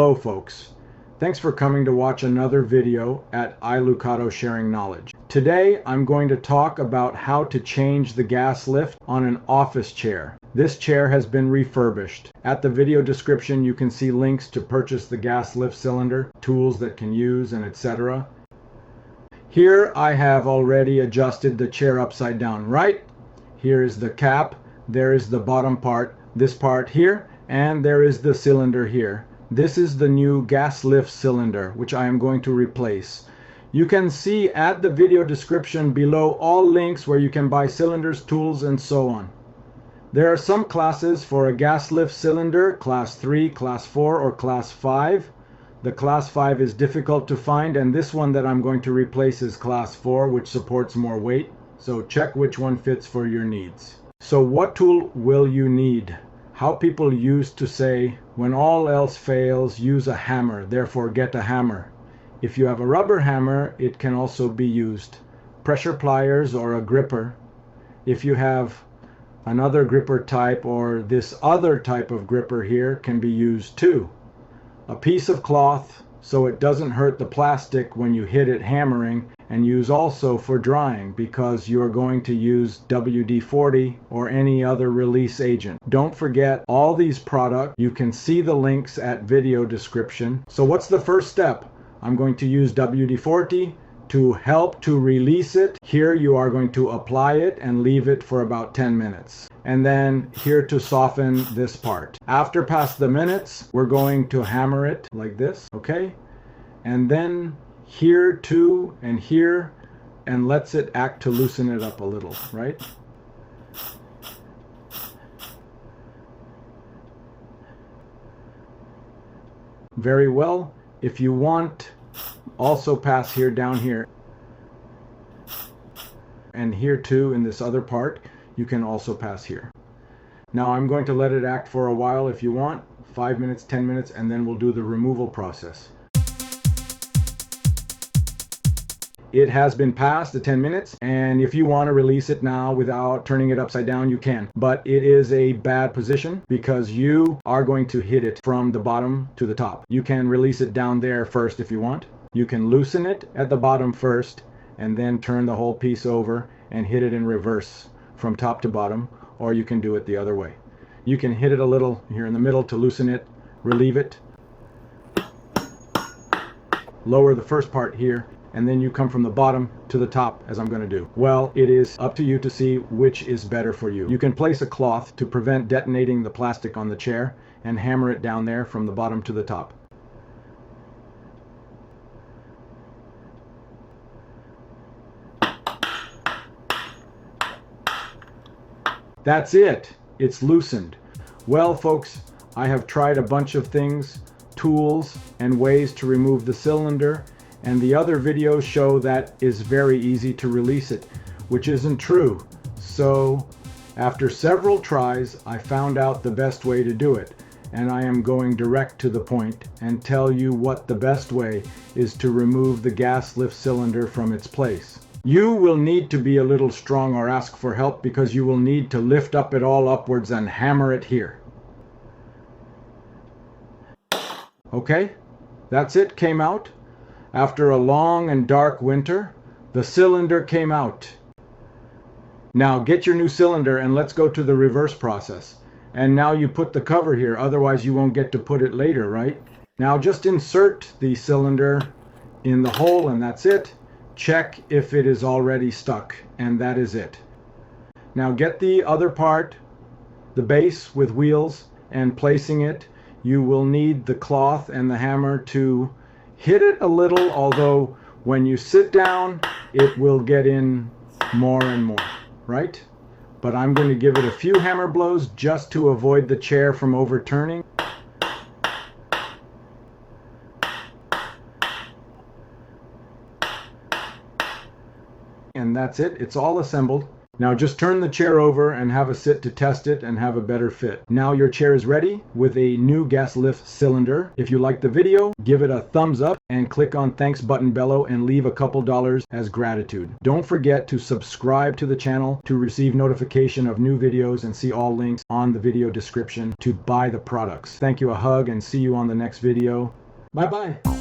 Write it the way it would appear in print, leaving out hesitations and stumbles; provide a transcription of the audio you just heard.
Hello folks. Thanks for coming to watch another video at iLucato Sharing Knowledge. Today I'm going to talk about how to change the gas lift on an office chair. This chair has been refurbished. At the video description you can see links to purchase the gas lift cylinder, tools that can use, and etc. Here I have already adjusted the chair upside down, right? Here is the cap, there is the bottom part, this part here, and there is the cylinder here. This is the new gas lift cylinder, which I am going to replace. You can see at the video description below all links where you can buy cylinders, tools, and so on. There are some classes for a gas lift cylinder, class 3, class 4, or class 5. The class 5 is difficult to find, and this one that I'm going to replace is class 4, which supports more weight. So check which one fits for your needs. So what tool will you need? How people used to say, when all else fails, use a hammer, therefore get a hammer. If you have a rubber hammer, it can also be used. Pressure pliers or a gripper. If you have another gripper type or this other type of gripper here can be used too. A piece of cloth so it doesn't hurt the plastic when you hit it hammering, and use also for drying because you're going to use WD-40 or any other release agent. Don't forget all these products. You can see the links at video description. So what's the first step? I'm going to use WD-40 to help to release it. Here you are going to apply it and leave it for about 10 minutes. And then here to soften this part. After past the minutes, we're going to hammer it like this, okay? And then here too and here, and lets it act to loosen it up a little, right? Very well. If you want, also pass here down here. And here too in this other part, you can also pass here. Now I'm going to let it act for a while if you want, 5 minutes, 10 minutes, and then we'll do the removal process. It has been past the 10 minutes, and if you want to release it now without turning it upside down, you can. But it is a bad position because you are going to hit it from the bottom to the top. You can release it down there first if you want. You can loosen it at the bottom first, and then turn the whole piece over and hit it in reverse from top to bottom, or you can do it the other way. You can hit it a little here in the middle to loosen it, relieve it, lower the first part here, and then you come from the bottom to the top as I'm going to do. Well, it is up to you to see which is better for you. You can place a cloth to prevent detonating the plastic on the chair and hammer it down there from the bottom to the top. That's it. It's loosened. Well, folks, I have tried a bunch of things, tools, and ways to remove the cylinder, and the other videos show that it's very easy to release it, which isn't true. So, after several tries, I found out the best way to do it, and I am going direct to the point and tell you what the best way is to remove the gas lift cylinder from its place. You will need to be a little strong or ask for help because you will need to lift up it all upwards and hammer it here. Okay, that's it, came out. After a long and dark winter, the cylinder came out. Now get your new cylinder and let's go to the reverse process. And now you put the cover here, otherwise you won't get to put it later, right? Now just insert the cylinder in the hole and that's it. Check if it is already stuck, and that is it. Now get the other part, the base with wheels, and placing it, you will need the cloth and the hammer to hit it a little, although when you sit down, it will get in more and more, right? But I'm going to give it a few hammer blows just to avoid the chair from overturning. And that's it. It's all assembled. Now just turn the chair over and have a sit to test it and have a better fit. Now your chair is ready with a new gas lift cylinder. If you like the video, give it a thumbs up and click on thanks button below and leave a couple dollars as gratitude. Don't forget to subscribe to the channel to receive notification of new videos and see all links on the video description to buy the products. Thank you, a hug, and see you on the next video. Bye bye.